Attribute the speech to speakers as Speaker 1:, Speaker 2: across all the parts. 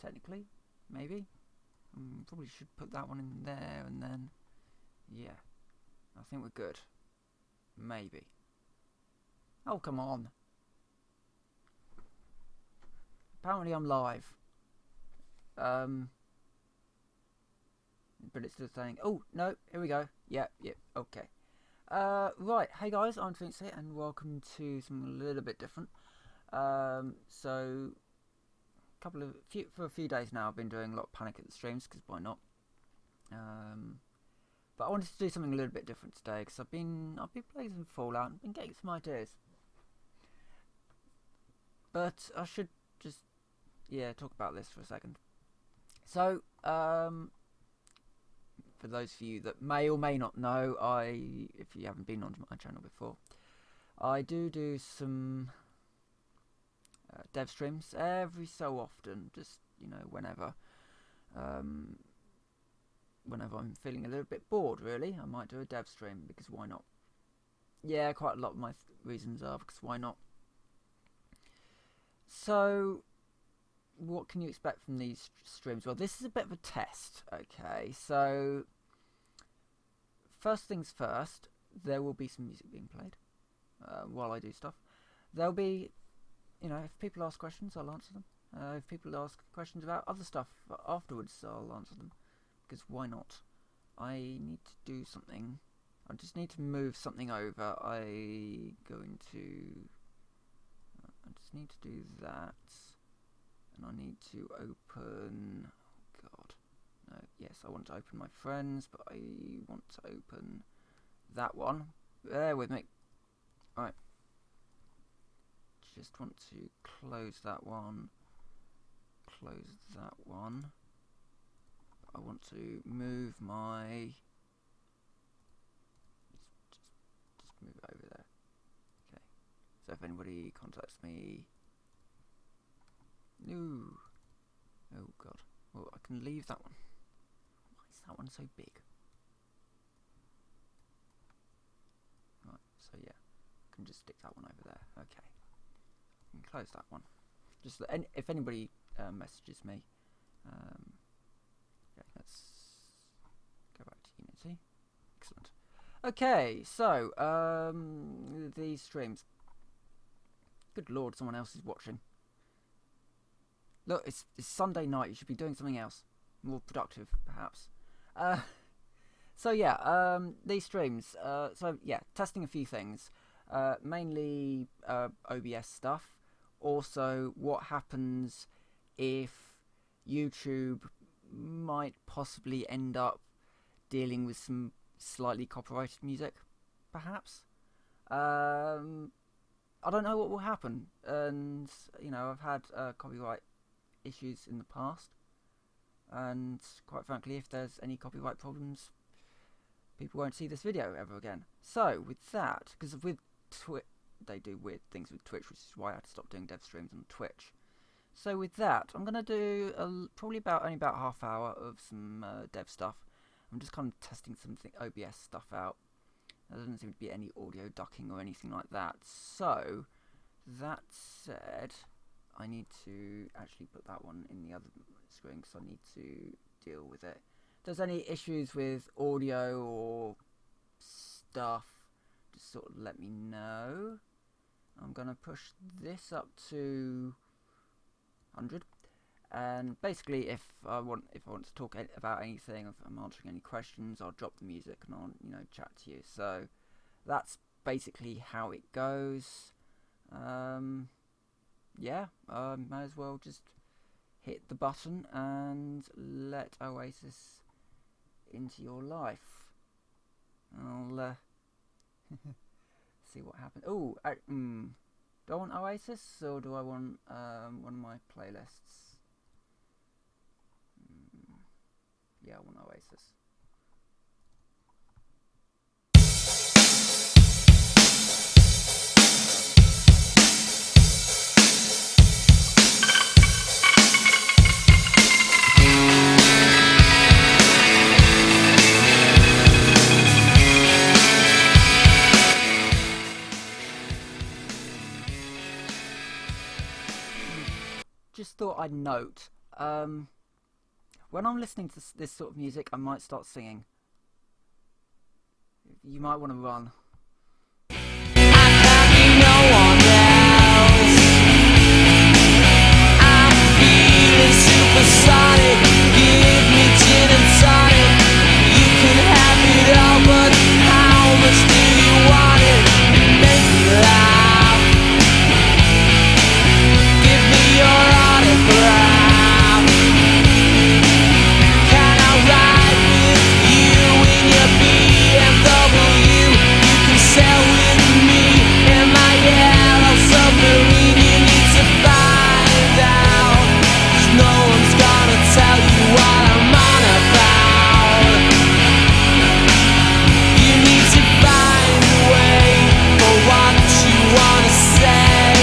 Speaker 1: technically, maybe. Probably should put that one in there, and then, yeah, I think we're good. Maybe. Oh, come on. Apparently I'm live. But it's still saying, oh, no, here we go. Yeah, okay. Right, hey guys, I'm Vince here, and welcome to something a little bit different. So, for a few days now, I've been doing a lot of Panic at the Streams, because why not? But I wanted to do something a little bit different today, because I've been playing some Fallout and been getting some ideas. But I should just, talk about this for a second. So, for those of you that may or may not know, if you haven't been onto my channel before, I do some dev streams every so often, just, whenever. Whenever I'm feeling a little bit bored, really, I might do a dev stream, because why not? Yeah, quite a lot of my reasons are because why not? So, what can you expect from these streams? Well, this is a bit of a test, okay? So, first things first, there will be some music being played while I do stuff. There'll be, if people ask questions, I'll answer them. If people ask questions about other stuff afterwards, I'll answer them. Because why not? I need to do something. I just need to move something over. I just need to do that. And I need to open... Oh God. No, yes, I want to open my friends, but I want to open that one. Bear with me. Right. Just want to close that one. Close that one. I want to move my... Just move it over there. Okay. So if anybody contacts me... No. Oh God. Well, I can leave that one. Why is that one so big? Right, so yeah. I can just stick that one over there. Okay. I can close that one. Just if anybody messages me... Okay, let's go back to Unity. Excellent. Okay, so, these streams. Good lord, someone else is watching. Look, it's Sunday night, you should be doing something else. More productive, perhaps. So yeah, these streams. So yeah, testing a few things. Mainly OBS stuff. Also, what happens if YouTube might possibly end up dealing with some slightly copyrighted music, perhaps. I don't know what will happen, and I've had copyright issues in the past, and quite frankly, if there's any copyright problems, people won't see this video ever again. So with that, because with they do weird things with Twitch, which is why I had to stop doing dev streams on Twitch. So with that, I'm going to do probably only about half hour of some dev stuff. I'm just kind of testing something OBS stuff out. There doesn't seem to be any audio ducking or anything like that. So, that said, I need to actually put that one in the other screen because I need to deal with it. If there's any issues with audio or stuff, just sort of let me know. I'm going to push this up to 100, and basically if I want to talk about anything, if I'm answering any questions, I'll drop the music and I'll chat to you. So that's basically how it goes. Yeah, might as well just hit the button and let Oasis into your life. I'll see what happens. Oh, do I want Oasis, or do I want one of my playlists? Yeah, I want Oasis. Just thought I'd note, When I'm listening to this sort of music, I might start singing. You might want to run.
Speaker 2: Supersonic, give me gin and tonic. You can have it all, but how much do you want it? Make me laugh. Give me your autograph. Can I ride with you in your BMW? You can sail with me in my yellow submarine. You need to find out. No one's gonna tell you what I'm on about. You need to find a way for what you wanna say.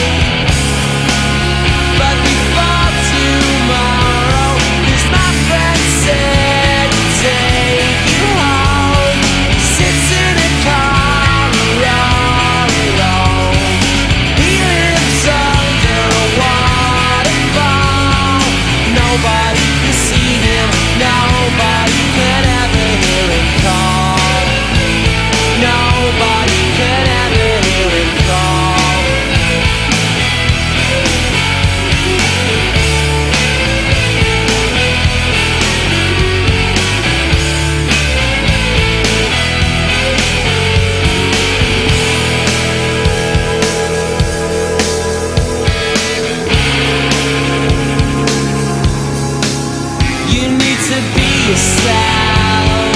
Speaker 2: But before tomorrow, this my friend said to take you home. Sits in a car all alone. He lives under a waterfall. Nobody can see him, nobody can ever hear him call. Nobody can ever hear him call. You need to be yourself.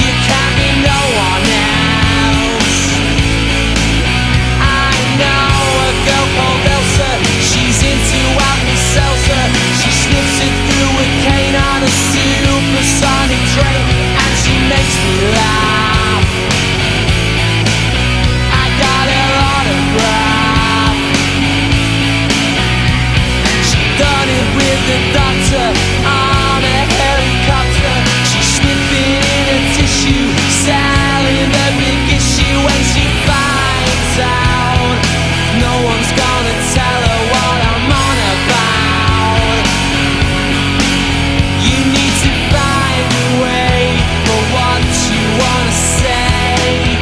Speaker 2: You can't be no one else. I know a girl called Elsa. She's into Alka-Seltzer. She sniffs it through a cane on a supersonic train, and she makes me laugh. I got her autograph. She done it with the doctor on a helicopter. She's sniffing in a tissue, selling the big issue. When she finds out, no one's gonna tell her what I'm on about. You need to find a way for what you wanna say.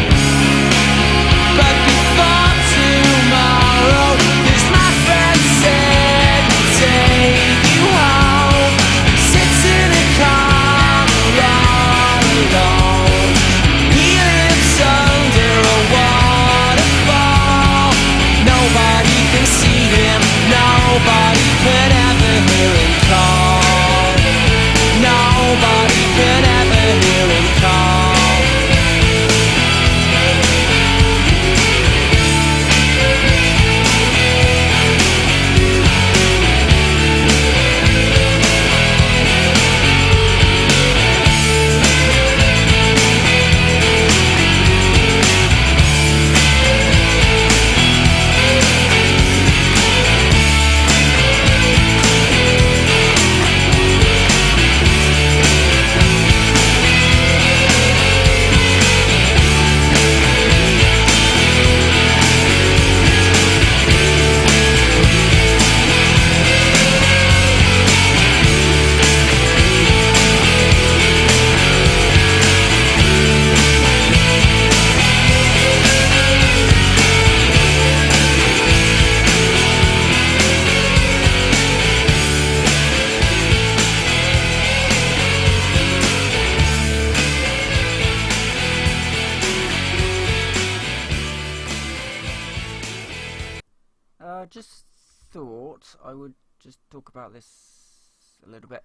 Speaker 2: But before tomorrow, this my friend said to take you home. Sits in a car all alone. He lives under a waterfall. Nobody can see him, nobody can ever hear him call. Nobody can ever hear him call.
Speaker 1: Just thought I would just talk about this a little bit.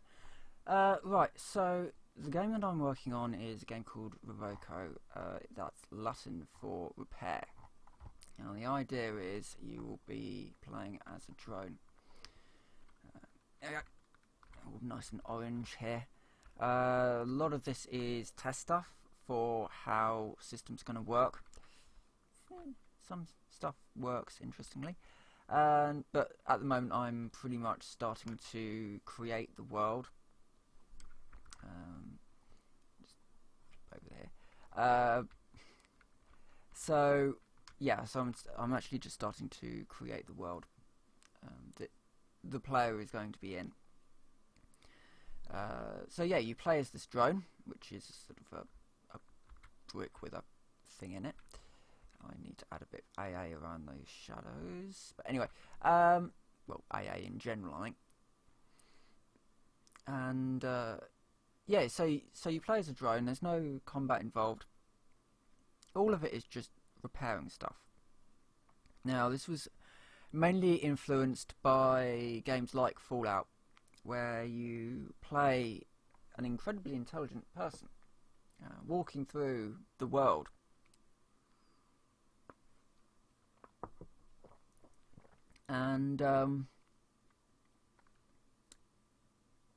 Speaker 1: Right, so the game that I'm working on is a game called Revoco. That's Latin for repair. Now the idea is you will be playing as a drone. All nice and orange here. A lot of this is test stuff for how systems going to work. Some stuff works interestingly. But at the moment I'm pretty much starting to create the world. Just over there. So yeah, so I'm actually just starting to create the world. the player is going to be in. So yeah, you play as this drone, which is sort of a brick with a thing in it. I need to add a bit of AA around those shadows. But anyway, well, AA in general, I think. And yeah, so you play as a drone. There's no combat involved. All of it is just repairing stuff. Now, this was mainly influenced by games like Fallout, where you play an incredibly intelligent person walking through the world. And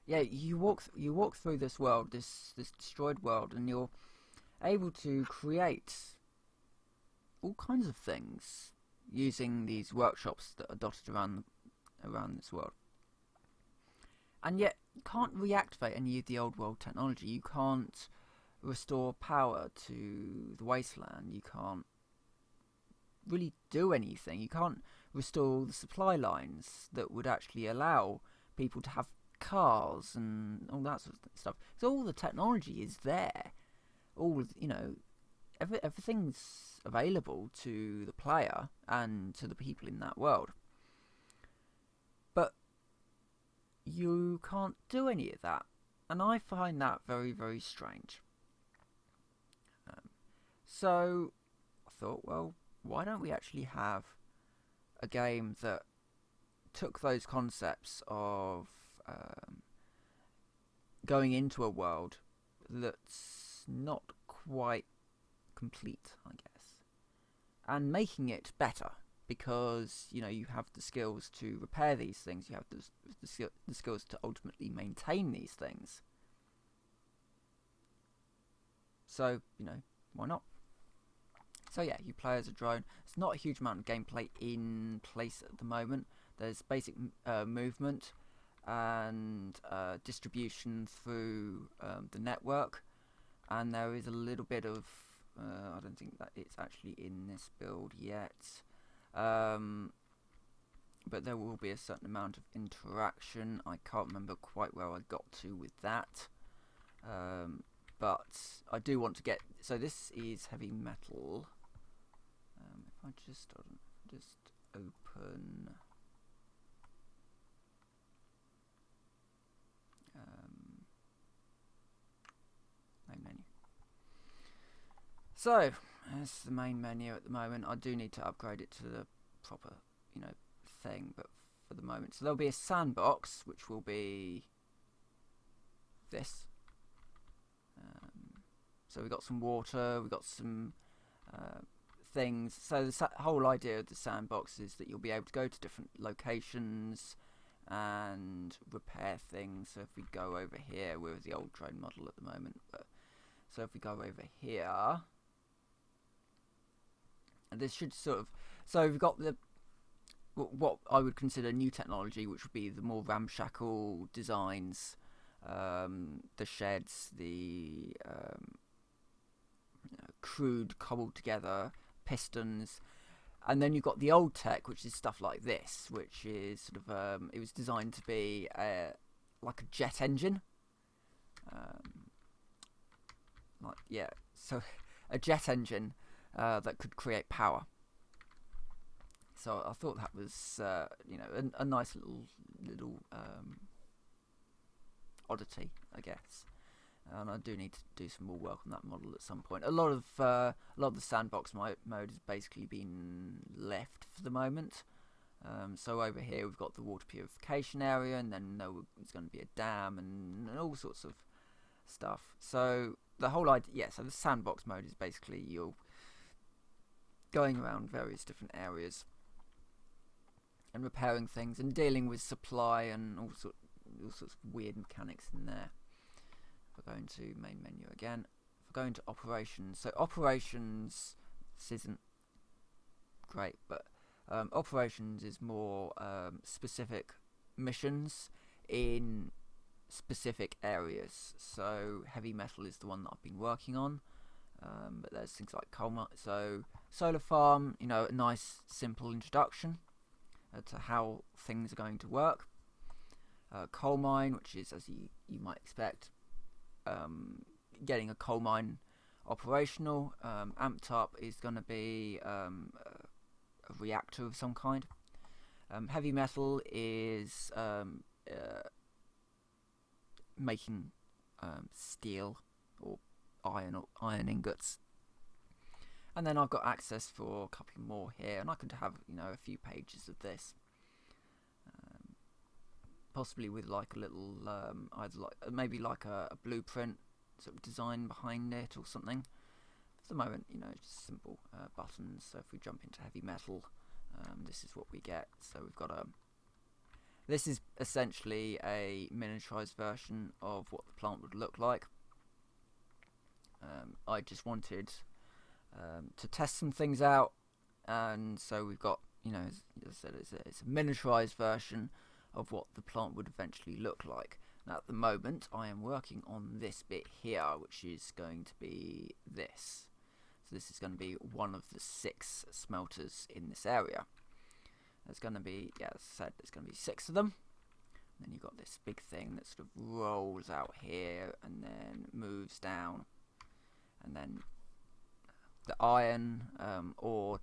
Speaker 1: yeah, you walk through this world, this destroyed world, and you're able to create all kinds of things using these workshops that are dotted around this world. And yet, you can't reactivate any of the old world technology. You can't restore power to the wasteland. You can't really do anything. You can't restore the supply lines that would actually allow people to have cars and all that sort of stuff. So all the technology is there. All, you know, everything's available to the player and to the people in that world. But you can't do any of that. And I find that very, very strange. So I thought, well, why don't we actually have a game that took those concepts of going into a world that's not quite complete, I guess, and making it better, because you know you have the skills to repair these things, you have the skills to ultimately maintain these things. So, you know, why not? So yeah, you play as a drone. It's not a huge amount of gameplay in place at the moment. There's basic movement and distribution through the network, and there is a little bit of I don't think that it's actually in this build yet, but there will be a certain amount of interaction. I can't remember quite where I got to with that, but I do want to get, so this is heavy metal. If I just open main menu. So that's the main menu at the moment. I do need to upgrade it to the proper, you know, thing, but for the moment, so there'll be a sandbox, which will be this. So we've got some water, we've got some things. So the whole idea of the sandbox is that you'll be able to go to different locations and repair things. So if we go over here, we're with the old drone model at the moment, but so if we go over here, and this should sort of, so we've got the what I would consider new technology, which would be the more ramshackle designs, the sheds, the crude cobbled together pistons, and then you've got the old tech, which is stuff like this, which is sort of it was designed to be like a jet engine, like, yeah, so a jet engine that could create power. So I thought that was you know, a nice little oddity, I guess. And I do need to do some more work on that model at some point. A lot of the sandbox mode has basically been left for the moment. So over here we've got the water purification area, and then there's going to be a dam and all sorts of stuff. So the whole idea, yeah. So the sandbox mode is basically you're going around various different areas and repairing things and dealing with supply and all sorts of weird mechanics in there. If I go into main menu again, if I go into operations, so operations, this isn't great, but operations is more specific missions in specific areas. So heavy metal is the one that I've been working on, but there's things like coal. So solar farm, you know, a nice simple introduction to how things are going to work. coal mine, which is, as you might expect, getting a coal mine operational. Amped up is going to be a reactor of some kind. Heavy metal is making steel or iron ingots. And then I've got access for a couple more here, and I could have, a few pages of this, possibly with like a little, maybe like a blueprint sort of design behind it or something. For the moment, just simple buttons. So if we jump into heavy metal, this is what we get. So we've got this is essentially a miniaturized version of what the plant would look like. I just wanted to test some things out, and so we've got, as I said, it's a miniaturized version of what the plant would eventually look like. Now at the moment I am working on this bit here, which is going to be this. So this is going to be one of the 6 smelters in this area. There's going to be, as I said, there's going to be 6 of them. And then you've got this big thing that sort of rolls out here and then moves down, and then the iron ore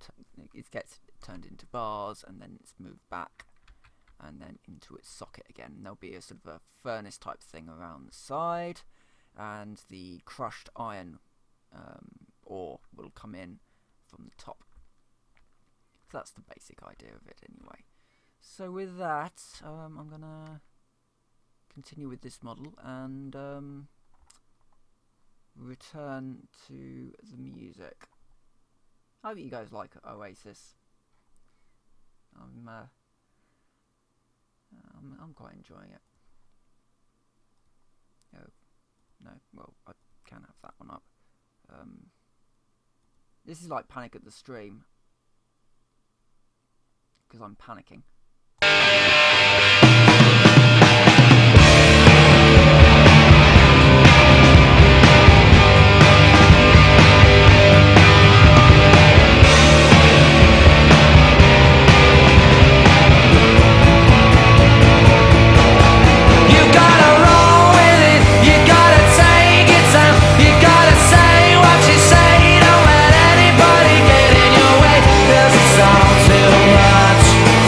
Speaker 1: it gets turned into bars, and then it's moved back and then into its socket again. And there'll be a sort of a furnace type thing around the side, and the crushed iron ore will come in from the top. So that's the basic idea of it anyway. So with that, I'm gonna continue with this model and return to the music. I hope you guys like Oasis. I'm quite enjoying it. Oh, no, well, I can have that one up. This is like Panic at the Stream, because I'm panicking.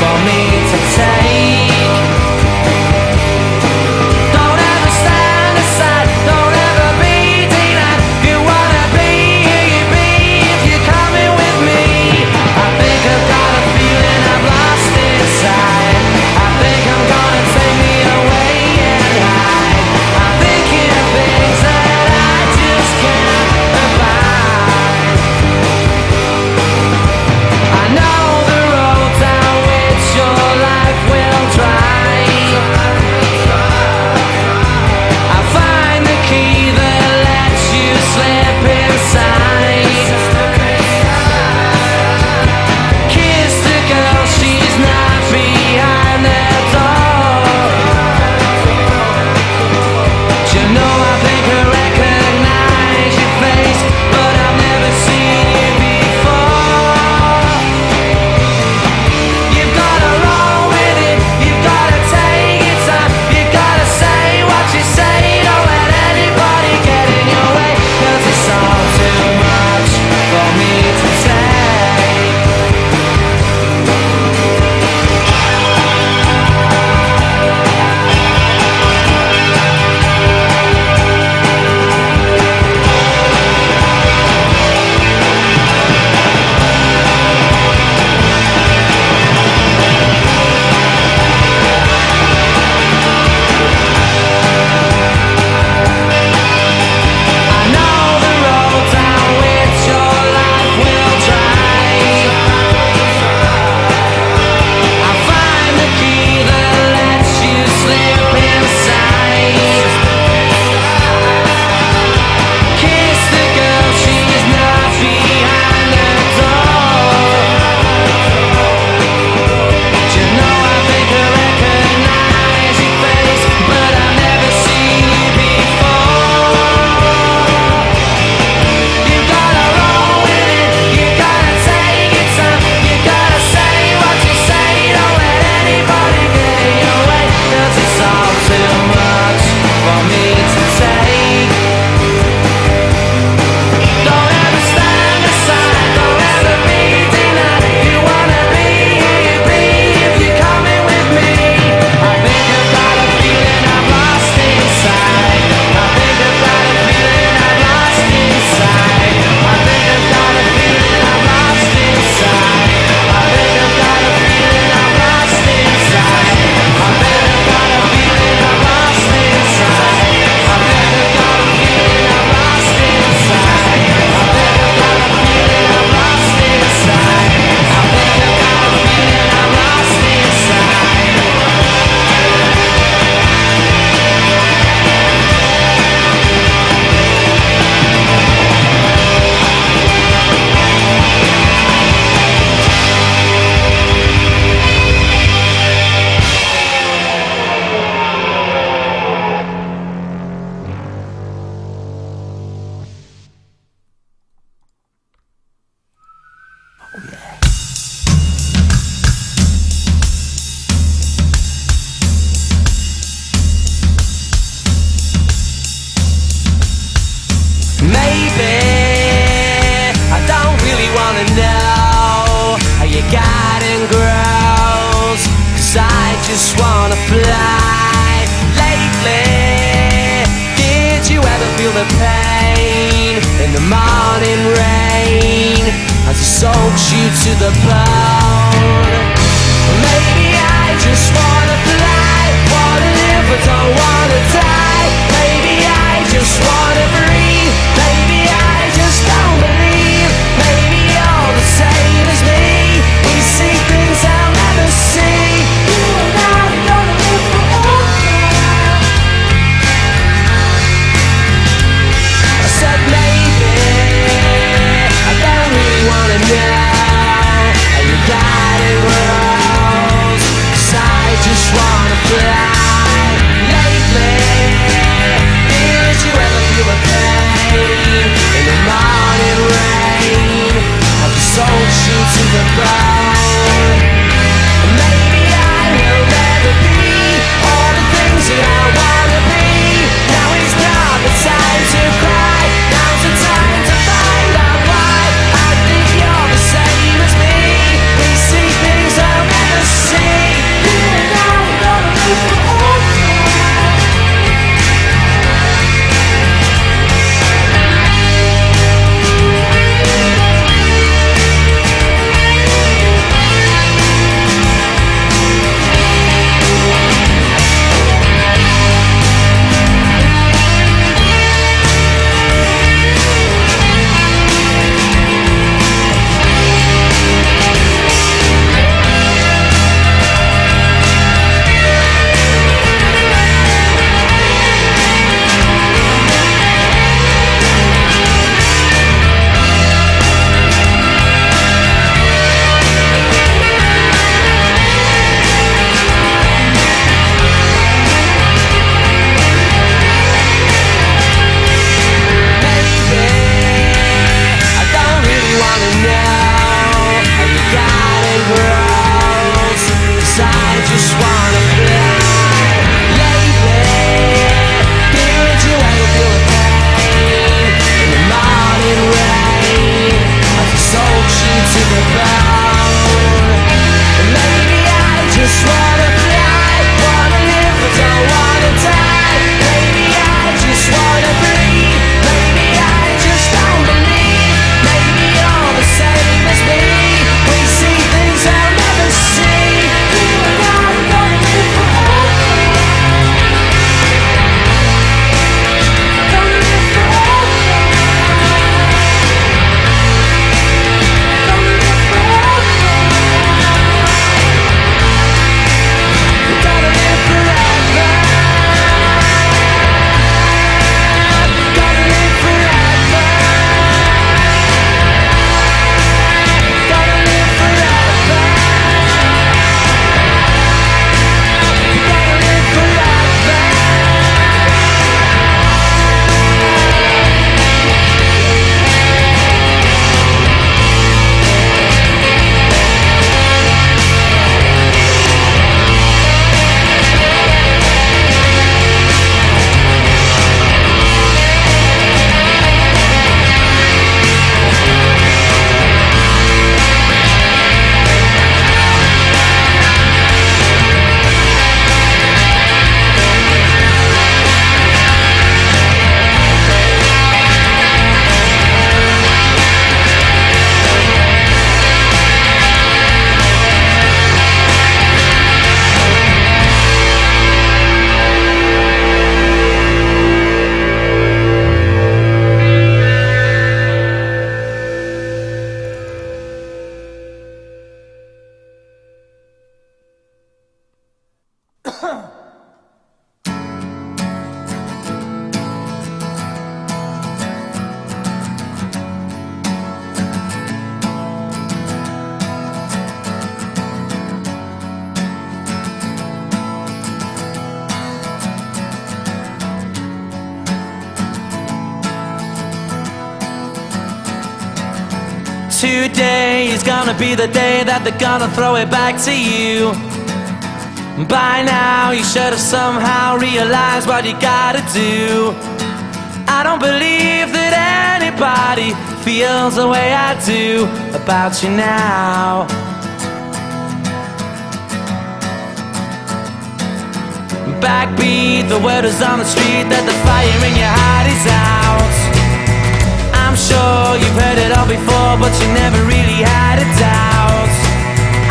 Speaker 2: For me fly. Lately, did you ever feel the pain in the morning rain as it soaks you to the bone? Maybe I just wanna fly, wanna live but don't wanna die. Maybe I just wanna breathe, maybe I just don't believe. Maybe you're the same as me, we see things I'll never see. You and I are gonna live forever. I said maybe, I don't really wanna know how you got it wrong, 'cause I just wanna fly. Lately, did you ever feel the pain in the morning rain as it soaks you to the bone? Maybe I will never be all the things that I wanna be. Now is not the time to cry, now's the time to find out why. I think you're the same as me, we see things I'll never see. You and I are gonna live forever. Today is gonna be the day that they're gonna throw it back to you. By now you should have somehow realized what you gotta do. I don't believe that anybody feels the way I do about you now. Backbeat, the word is on the street that the fire in your heart is out. I'm sure you've heard it all before, but you never really had a doubt.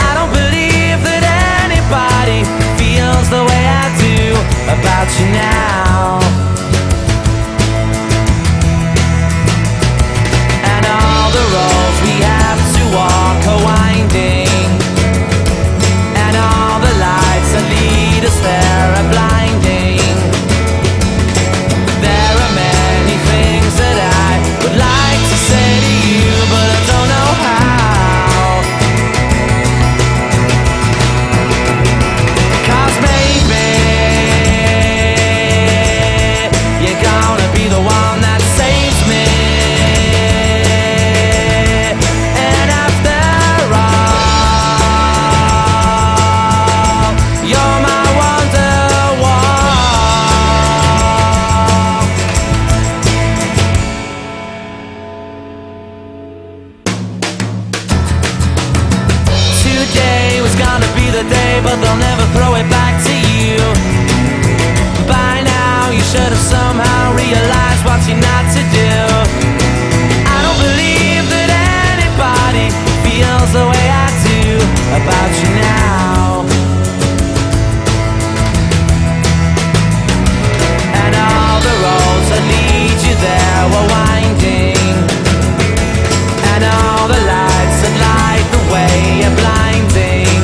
Speaker 2: I don't believe that anybody feels the way I do about you now. And all the roads we have to walk are winding, and all the lights that lead us there are blinding. There are many things that I would like to say to you, but I don't know how. 'Cause maybe you're gonna be the one that saves me. And after all, you're my wonderwall. Today was gonna be the day, but they'll never throw it back to you. By now you should have somehow realized what you're not to do. I don't believe that anybody feels the way I do about you now. And all the roads that lead you there were winding, and all the lights that light the way are blinding.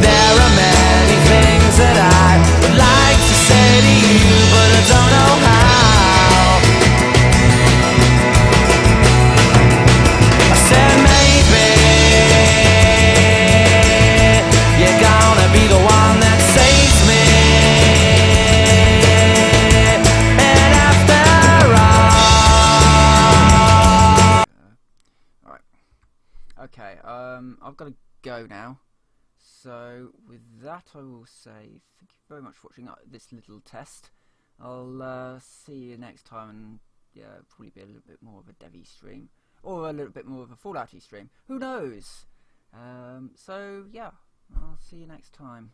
Speaker 2: There are many things that I would like to say to you, but I don't know how. I said maybe you're gonna be the one that saves me. And after all,
Speaker 1: Alright. Okay, I've got to go now. So with that I will say thank you very much for watching this little test. I'll see you next time, and yeah, probably be a little bit more of a Devi stream, or a little bit more of a Fallouty stream. Who knows? So yeah, I'll see you next time.